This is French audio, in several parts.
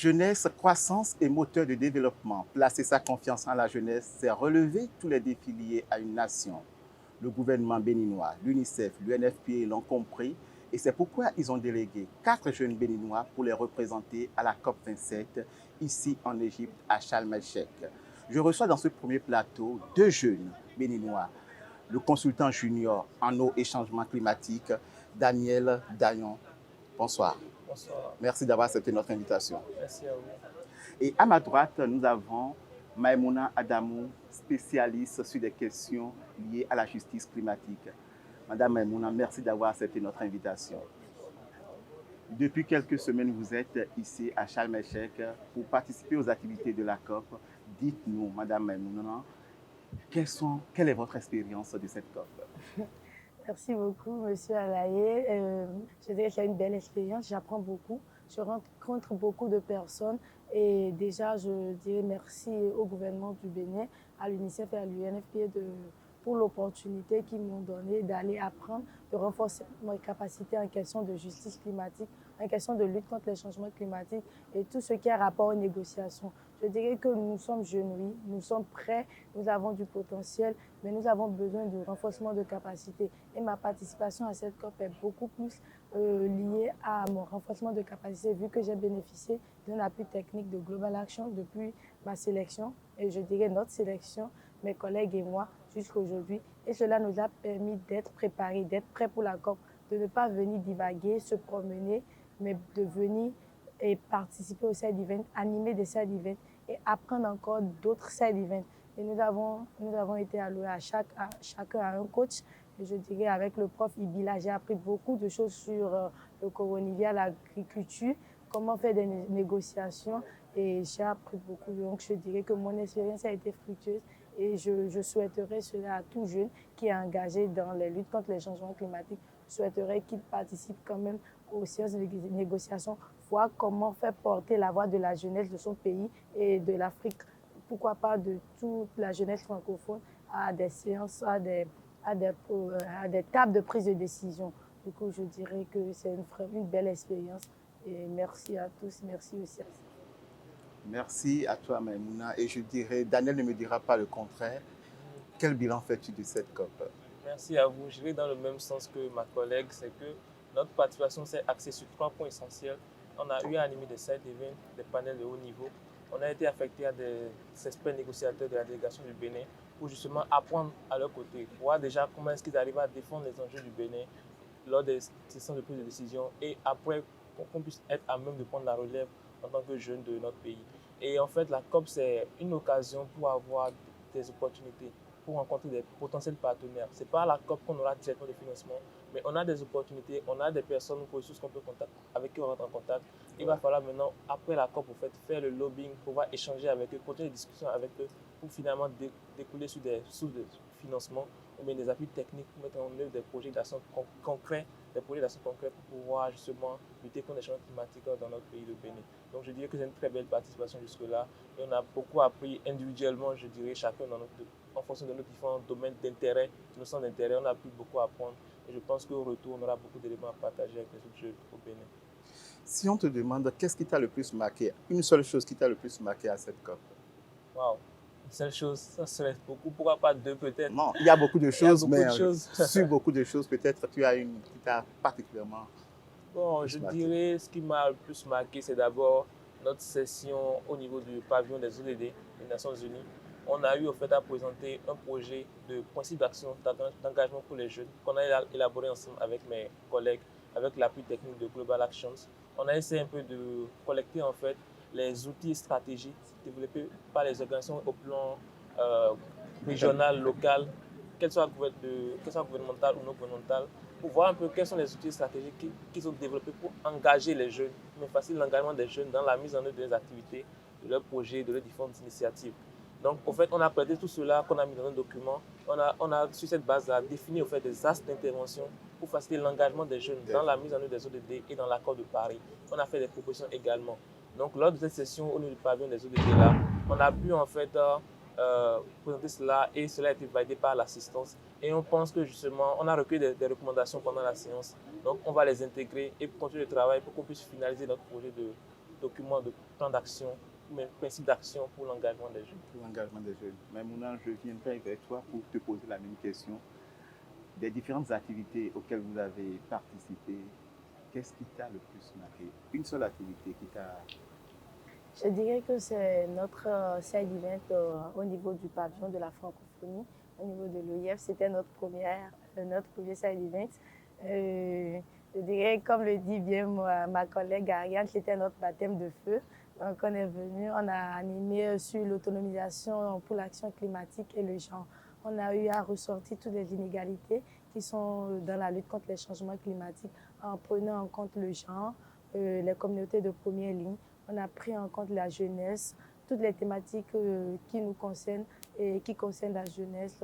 Jeunesse, croissance et moteur de développement. Placer sa confiance en la jeunesse, c'est relever tous les défis liés à une nation. Le gouvernement béninois, l'UNICEF, l'UNFPA l'ont compris et c'est pourquoi ils ont délégué 4 jeunes béninois pour les représenter à la COP27 ici en Égypte à Sharm el-Sheikh. Je reçois dans ce premier plateau 2 jeunes béninois, le consultant junior en eau et changement climatique, Daniel Dayon. Bonsoir. Bonsoir. Merci d'avoir accepté notre invitation. Merci à vous. Et à ma droite, nous avons Maïmouna Adamou, spécialiste sur des questions liées à la justice climatique. Madame Maïmouna, merci d'avoir accepté notre invitation. Depuis quelques semaines, vous êtes ici à Sharm el-Sheikh pour participer aux activités de la COP. Dites-nous, Madame Maïmouna, quelle est votre expérience de cette COP? Merci beaucoup, Monsieur Alaye. Je dirais que c'est une belle expérience, j'apprends beaucoup, je rencontre beaucoup de personnes et déjà je dirais merci au gouvernement du Bénin, à l'UNICEF et à l'UNFPA pour l'opportunité qu'ils m'ont donnée d'aller apprendre, de renforcer mes capacités en question de justice climatique, en question de lutte contre les changements climatiques et tout ce qui est rapport aux négociations. Je dirais que nous sommes jeunes, oui, nous sommes prêts, nous avons du potentiel, mais nous avons besoin de renforcement de capacités. Et ma participation à cette COP est beaucoup plus liée à mon renforcement de capacités, vu que j'ai bénéficié d'un appui technique de Global Action depuis ma sélection, et je dirais notre sélection, mes collègues et moi, jusqu'à aujourd'hui. Et cela nous a permis d'être préparés, d'être prêts pour la COP, de ne pas venir divaguer, se promener, mais de venir et participer au side event, animer des side events et apprendre encore d'autres side events. Et nous avons été alloués à chacun à un coach. Et je dirais avec le prof Ibila, j'ai appris beaucoup de choses sur le coronivia, l'agriculture, comment faire des négociations. Et j'ai appris beaucoup. Donc je dirais que mon expérience a été fructueuse. Et je souhaiterais cela à tout jeune qui est engagé dans les luttes contre les changements climatiques. Je souhaiterais qu'il participe quand même aux séances de négociation, voir comment faire porter la voix de la jeunesse de son pays et de l'Afrique, pourquoi pas de toute la jeunesse francophone, à des séances, à des tables de prise de décision. Du coup, je dirais que c'est une belle expérience. Et merci à tous, merci aussi. Merci à toi, Maïmouna. Et je dirais, Daniel ne me dira pas le contraire. Quel bilan fais-tu de cette COP? Merci à vous. Je vais dans le même sens que ma collègue, c'est que notre participation s'est axée sur 3 points essentiels. On a eu à animer des side events, des panels de haut niveau. On a été affecté à des experts négociateurs de la délégation du Bénin pour justement apprendre à leur côté, voir déjà comment est-ce qu'ils arrivent à défendre les enjeux du Bénin lors des sessions de prise de décision et après qu'on puisse être à même de prendre la relève en tant que jeune de notre pays. Et en fait, la COP, c'est une occasion pour avoir des opportunités, pour rencontrer des potentiels partenaires. Ce n'est pas à la COP qu'on aura directement des financements, mais on a des opportunités, on a des personnes ou ressources qu'on peut contacter, avec qui on rentre en contact. Il va falloir maintenant, après la COP, faire le lobbying, pouvoir échanger avec eux, continuer les discussions avec eux pour finalement découler sur des sources de financement ou bien des appuis techniques pour mettre en œuvre des projets d'action concrets, pour pouvoir justement lutter contre les changements climatiques dans notre pays, le Bénin. Donc je dirais que c'est une très belle participation jusque-là. Et on a beaucoup appris individuellement, je dirais, chacun en fonction de nos différents domaines d'intérêt, nos centres d'intérêt. On a pu beaucoup apprendre. Et je pense qu'au retour, on aura beaucoup d'éléments à partager avec les autres jeunes au Bénin. Si on te demande qu'est-ce qui t'a le plus marqué, une seule chose qui t'a le plus marqué à cette COP? Waouh, une seule chose, ça serait beaucoup. Pourquoi pas 2 peut-être? Non, il y a beaucoup de choses, mais choses. sur beaucoup de choses, peut-être tu as une qui t'a particulièrement Bon, je dirais ce qui m'a le plus marqué, c'est d'abord notre session au niveau du pavillon des ODD des Nations Unies. On a eu au fait à présenter un projet de principe d'action d'engagement pour les jeunes qu'on a élaboré ensemble avec mes collègues, avec l'appui technique de Global Actions. On a essayé un peu de collecter en fait les outils et stratégies développés par les organisations au plan régional, local, qu'elles soient gouvernementales ou non gouvernementales, pour voir un peu quels sont les outils stratégiques qu'ils ont développés pour engager les jeunes, mais faciliter l'engagement des jeunes dans la mise en œuvre des activités, de leurs projets, de leurs différentes initiatives. Donc, au fait, on a collecté tout cela qu'on a mis dans un document. On a sur cette base-là, défini au fait des axes d'intervention pour faciliter l'engagement des jeunes dans la mise en œuvre des ODD et dans l'accord de Paris. On a fait des propositions également. Donc, lors de cette session au niveau du pavillon des ODD là, on a pu en fait présenter cela et cela a été validé par l'assistance. Et on pense que justement, on a recueilli des recommandations pendant la séance. Donc, on va les intégrer et continuer le travail pour qu'on puisse finaliser notre projet de document plan d'action, mes principes d'action pour l'engagement des jeunes. Pour l'engagement des jeunes. Mais maintenant, je viendrai vers toi pour te poser la même question. Des différentes activités auxquelles vous avez participé, qu'est-ce qui t'a le plus marqué? Une seule activité qui t'a... Je dirais que c'est notre side event au niveau du pavillon de la francophonie, au niveau de l'OIF. C'était notre premier side event. Je dirais, comme le dit bien ma collègue Ariane, c'était notre baptême de feu. Donc, on est venu, on a animé sur l'autonomisation pour l'action climatique et le genre. On a eu à ressortir toutes les inégalités qui sont dans la lutte contre les changements climatiques en prenant en compte le genre, les communautés de première ligne. On a pris en compte la jeunesse, toutes les thématiques qui nous concernent et qui concernent la jeunesse,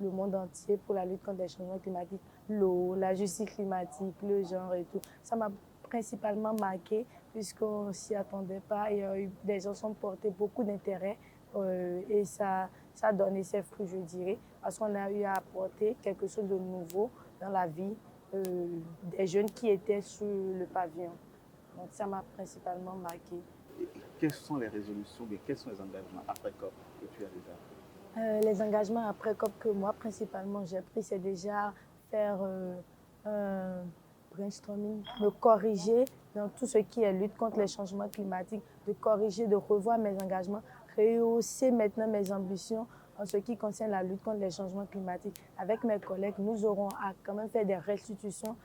le monde entier pour la lutte contre les changements climatiques, l'eau, la justice climatique, le genre et tout. Ça m'a principalement marqué puisqu'on ne s'y attendait pas et des gens sont portés beaucoup d'intérêt et ça a donné ses fruits, je dirais, parce qu'on a eu à apporter quelque chose de nouveau dans la vie des jeunes qui étaient sur le pavillon. Donc ça m'a principalement marqué. Et quelles sont les résolutions, mais quels sont les engagements après COP que tu as déjà pris? Les engagements après COP que moi principalement j'ai pris, c'est déjà faire un brainstorming, me corriger dans tout ce qui est lutte contre les changements climatiques, de corriger, de revoir mes engagements, rehausser maintenant mes ambitions en ce qui concerne la lutte contre les changements climatiques. Avec mes collègues, nous aurons à quand même faire des restitutions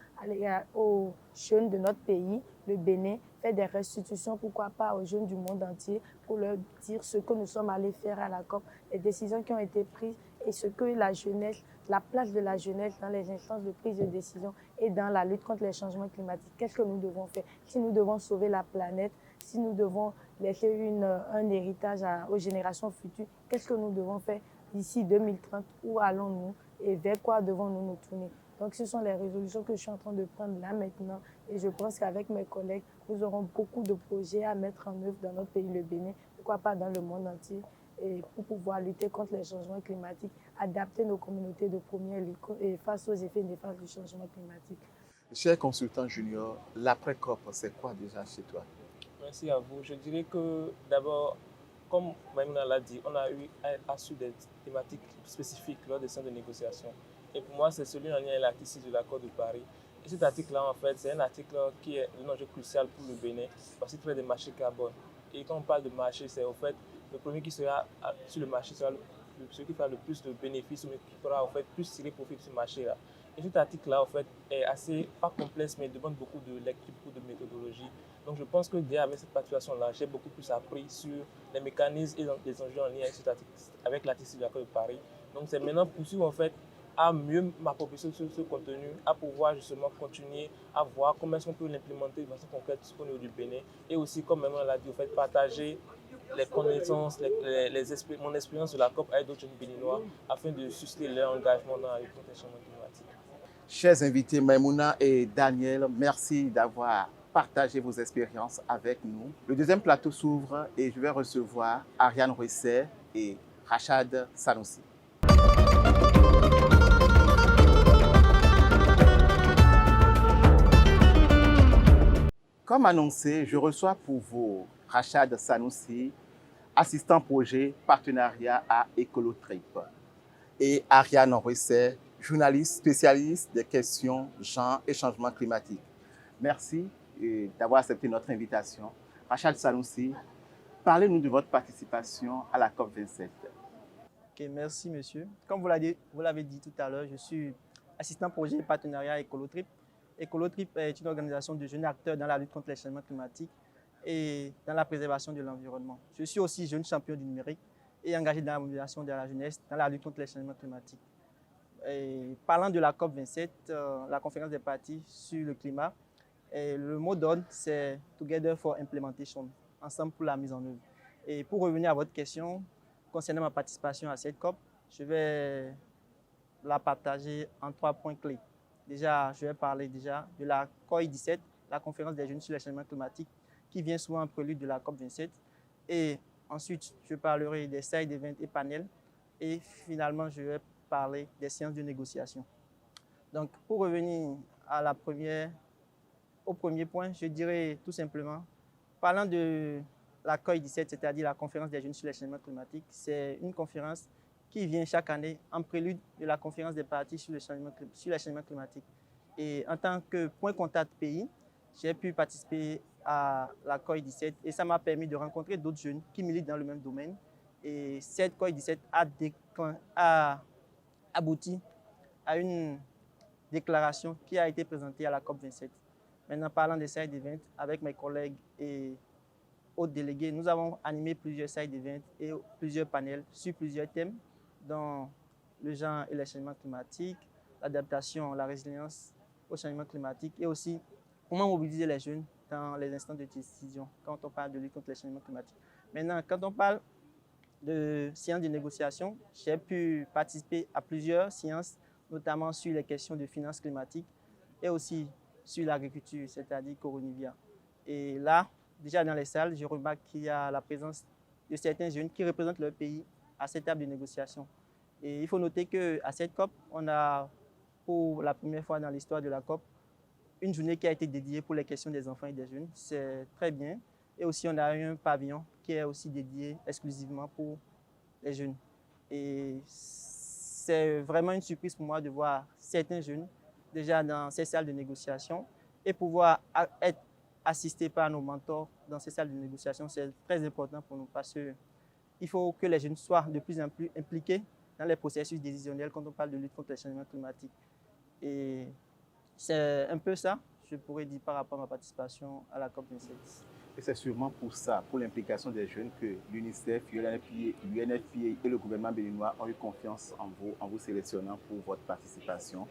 aux jeunes de notre pays, le Bénin, faire des restitutions, pourquoi pas aux jeunes du monde entier, pour leur dire ce que nous sommes allés faire à la COP, les décisions qui ont été prises et ce que la jeunesse, la place de la jeunesse dans les instances de prise de décision et dans la lutte contre les changements climatiques. Qu'est-ce que nous devons faire? Si nous devons sauver la planète, si nous devons laisser un héritage aux générations futures, qu'est-ce que nous devons faire d'ici 2030? Où allons-nous et vers quoi devons-nous nous tourner? Donc, ce sont les résolutions que je suis en train de prendre là maintenant. Et je pense qu'avec mes collègues, nous aurons beaucoup de projets à mettre en œuvre dans notre pays, le Bénin, pourquoi pas dans le monde entier, et pour pouvoir lutter contre les changements climatiques, adapter nos communautés de première ligne face aux effets néfastes du changement climatique. Cher consultant junior, l'après-COP, c'est quoi déjà chez toi? Merci à vous. Je dirais que d'abord, comme Maïmouna l'a dit, on a eu à suivre des thématiques spécifiques lors des séances de négociation. Et pour moi, c'est celui en lien avec l'article 6 de l'accord de Paris. Et cet article-là, en fait, c'est un article qui est un enjeu crucial pour le Bénin parce qu'il traite des marchés carbone. Et quand on parle de marché, c'est au fait le premier qui sera sur le marché sera celui qui fera le plus de bénéfices, mais qui pourra en fait plus tirer profit de ce marché-là. Et cet article-là, en fait, est assez, pas complexe, mais demande beaucoup de lecture, beaucoup de méthodologie. Donc je pense que déjà avec cette participation-là, j'ai beaucoup plus appris sur les mécanismes et les enjeux en lien avec cet article, avec l'article de l'accord de Paris. Donc c'est maintenant poursuivre en fait à mieux m'approprier ce contenu, à pouvoir justement continuer à voir comment est-ce qu'on peut l'implémenter de façon concrète au niveau du Bénin. Et aussi, comme on l'a dit, en fait, partager les connaissances, mon expérience de la COP avec d'autres jeunes béninois afin de susciter leur engagement dans la lutte contre les changements climatiques. Chers invités, Maïmouna et Daniel, merci d'avoir partagé vos expériences avec nous. Le deuxième plateau s'ouvre et je vais recevoir Ariane Roisset et Rachad Sanoussi. Comme annoncé, je reçois pour vous Rachad Sanoussi, assistant projet partenariat à Écolotrip, et Ariane Roisset, journaliste spécialiste des questions genre et changement climatique. Merci d'avoir accepté notre invitation. Rachad Sanoussi, parlez-nous de votre participation à la COP27. Okay, merci, monsieur. Comme vous l'avez dit tout à l'heure, je suis assistant projet partenariat à Écolotrip. Écolotrip est une organisation de jeunes acteurs dans la lutte contre les changements climatiques et dans la préservation de l'environnement. Je suis aussi jeune champion du numérique et engagé dans la mobilisation de la jeunesse dans la lutte contre les changements climatiques. Et parlant de la COP27, la conférence des parties sur le climat, le mot d'ordre, c'est Together for Implementation, ensemble pour la mise en œuvre. Et pour revenir à votre question, concernant ma participation à cette COP, je vais la partager en 3 points clés. Déjà, je vais parler de la COI 17, la conférence des jeunes sur les changements climatiques, qui vient souvent en prélude de la COP27. Et ensuite, je parlerai des side events et panels. Et finalement, je vais parler des séances de négociation. Donc, pour revenir au premier point, je dirais tout simplement, parlant de la COI17, c'est-à-dire la conférence des jeunes sur les changements climatiques. C'est une conférence qui vient chaque année en prélude de la conférence des partis sur les changements climatiques. Et en tant que point contact pays, j'ai pu participer à la COI17 et ça m'a permis de rencontrer d'autres jeunes qui militent dans le même domaine. Et cette COI17 a abouti à une déclaration qui a été présentée à la COP27. Maintenant, parlant des side events, avec mes collègues et autres délégués, nous avons animé plusieurs side events et plusieurs panels sur plusieurs thèmes, dont le genre et les changements climatiques, l'adaptation, la résilience au changement climatique et aussi comment mobiliser les jeunes dans les instants de décision quand on parle de lutte contre les changements climatiques. Maintenant, quand on parle de séances de négociation, j'ai pu participer à plusieurs séances, notamment sur les questions de finances climatiques et aussi sur l'agriculture, c'est-à-dire Coronivia. Et là, déjà dans les salles, je remarque qu'il y a la présence de certains jeunes qui représentent leur pays à cette table de négociation. Et il faut noter qu'à cette COP, on a, pour la première fois dans l'histoire de la COP, une journée qui a été dédiée pour les questions des enfants et des jeunes. C'est très bien. Et aussi, on a un pavillon qui est aussi dédié exclusivement pour les jeunes. Et c'est vraiment une surprise pour moi de voir certains jeunes déjà dans ces salles de négociation et pouvoir être assistés par nos mentors dans ces salles de négociation. C'est très important pour nous parce qu'il faut que les jeunes soient de plus en plus impliqués dans les processus décisionnels quand on parle de lutte contre les changements climatiques. Et c'est un peu ça, je pourrais dire, par rapport à ma participation à la COP27. Et c'est sûrement pour ça, pour l'implication des jeunes, que l'UNICEF, l'UNFPA et le gouvernement béninois ont eu confiance en vous sélectionnant pour votre participation.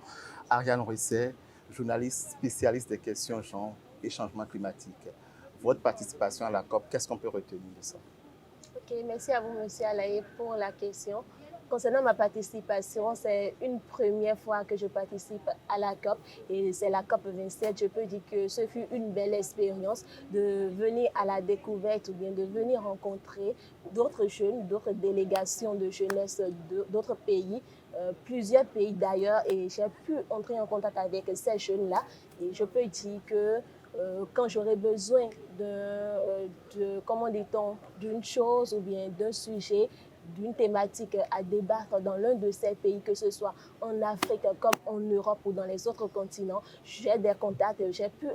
Ariane Rousset, journaliste spécialiste des questions genre et changement climatique. Votre participation à la COP, qu'est-ce qu'on peut retenir de ça? Ok, merci à vous, monsieur Alaye, pour la question. Concernant ma participation, c'est une première fois que je participe à la COP et c'est la COP 27. Je peux dire que ce fut une belle expérience de venir à la découverte ou bien de venir rencontrer d'autres jeunes, d'autres délégations de jeunesse d'autres pays, plusieurs pays d'ailleurs, et j'ai pu entrer en contact avec ces jeunes-là. Et je peux dire que quand j'aurai besoin d'une chose ou bien d'un sujet, d'une thématique à débattre dans l'un de ces pays, que ce soit en Afrique comme en Europe ou dans les autres continents, j'ai des contacts, j'ai pu,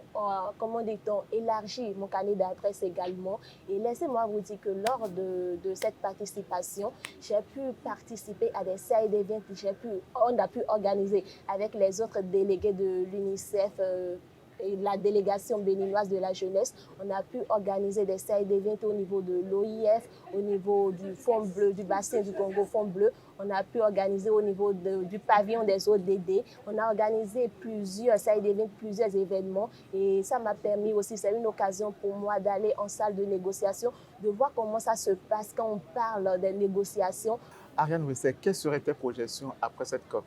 élargir mon carnet d'adresses également. Et laissez-moi vous dire que lors de cette participation, j'ai pu participer à des side events, on a pu organiser avec les autres délégués de l'UNICEF, et la délégation béninoise de la jeunesse. On a pu organiser des side events au niveau de l'OIF, au niveau du Fonds bleu, du bassin du Congo Fonds bleu. On a pu organiser au niveau du pavillon des ODD. On a organisé plusieurs side events, plusieurs événements. Et ça m'a permis aussi, c'est une occasion pour moi d'aller en salle de négociation, de voir comment ça se passe quand on parle des négociations. Ariane Rousset, quelles seraient tes projections après cette COP?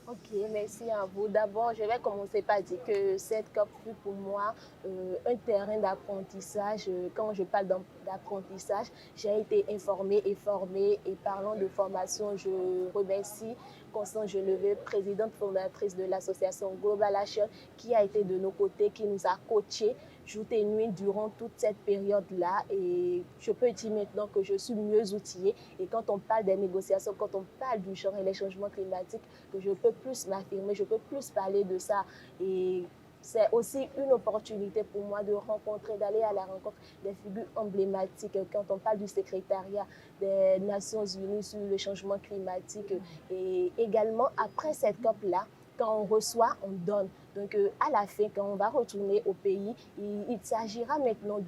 Ok, merci à vous. D'abord, je vais commencer par dire que cette COP fut pour moi un terrain d'apprentissage. Quand je parle d'apprentissage, j'ai été informée et formée. Et parlant de formation, je remercie Constance Geneviève, présidente fondatrice de l'association Global Action, qui a été de nos côtés, qui nous a coachés jour et nuit durant toute cette période-là. Et je peux dire maintenant que je suis mieux outillée. Et quand on parle des négociations, quand on parle du genre et les changements climatiques, que je peux plus m'affirmer, je peux plus parler de ça. Et c'est aussi une opportunité pour moi de rencontrer, d'aller à la rencontre des figures emblématiques quand on parle du secrétariat des Nations Unies sur le changement climatique. Et également, après cette COP-là, quand on reçoit, on donne. Donc, à la fin, quand on va retourner au pays, il s'agira maintenant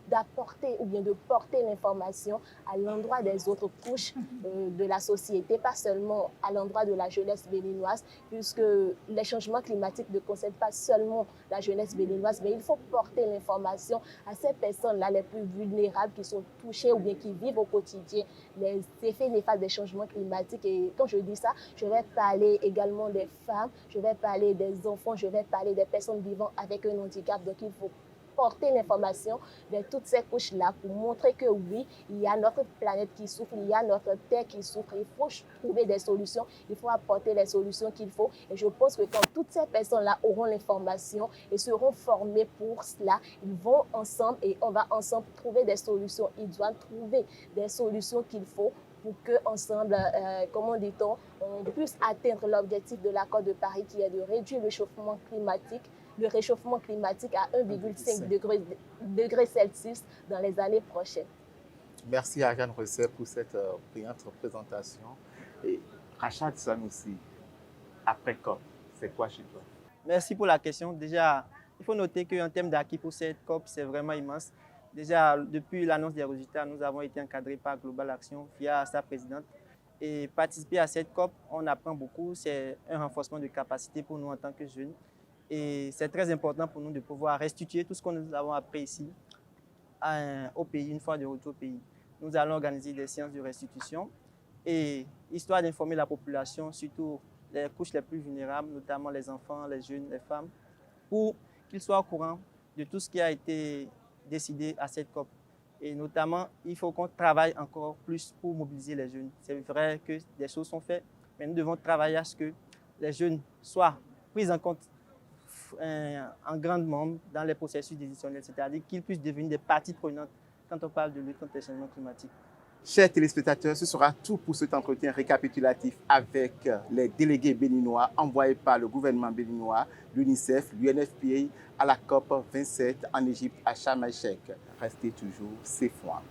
d'apporter ou bien de porter l'information à l'endroit des autres couches de la société, pas seulement à l'endroit de la jeunesse béninoise, puisque les changements climatiques ne concernent pas seulement la jeunesse béninoise, mais il faut porter l'information à ces personnes-là les plus vulnérables qui sont touchées ou bien qui vivent au quotidien les effets néfastes des changements climatiques. Et quand je dis ça, je vais parler également des femmes, je vais parler des enfants, je vais parler des personnes vivant avec un handicap. Donc, il faut porter l'information vers toutes ces couches-là pour montrer que oui, il y a notre planète qui souffre, il y a notre terre qui souffre. Il faut trouver des solutions, il faut apporter les solutions qu'il faut. Et je pense que quand toutes ces personnes-là auront l'information et seront formées pour cela, ils vont ensemble et on va ensemble trouver des solutions. Ils doivent trouver des solutions qu'il faut pour qu'ensemble, comment dit-on, on puisse atteindre l'objectif de l'accord de Paris qui est de réduire le réchauffement climatique à 1,5 degré Celsius dans les années prochaines. Merci à Jeanne Recep pour cette brillante présentation. Et Rachad Sanoussi, après COP, c'est quoi chez toi? Merci pour la question. Déjà, il faut noter qu'en termes d'acquis pour cette COP, c'est vraiment immense. Déjà, depuis l'annonce des résultats, nous avons été encadrés par Global Action via sa présidente. Et participer à cette COP, on apprend beaucoup. C'est un renforcement de capacité pour nous en tant que jeunes. Et c'est très important pour nous de pouvoir restituer tout ce que nous avons appris ici au pays, une fois de retour au pays. Nous allons organiser des séances de restitution et histoire d'informer la population, surtout les couches les plus vulnérables, notamment les enfants, les jeunes, les femmes, pour qu'ils soient au courant de tout ce qui a été décidé à cette COP. Et notamment, il faut qu'on travaille encore plus pour mobiliser les jeunes. C'est vrai que des choses sont faites, mais nous devons travailler à ce que les jeunes soient pris en compte en grand nombre dans les processus décisionnels, c'est-à-dire qu'ils puissent devenir des parties prenantes quand on parle de lutte contre les changements climatiques. Chers téléspectateurs, ce sera tout pour cet entretien récapitulatif avec les délégués béninois envoyés par le gouvernement béninois, l'UNICEF, l'UNFPA à la COP 27 en Égypte à Sharm el-Sheikh. Restez toujours CFOI.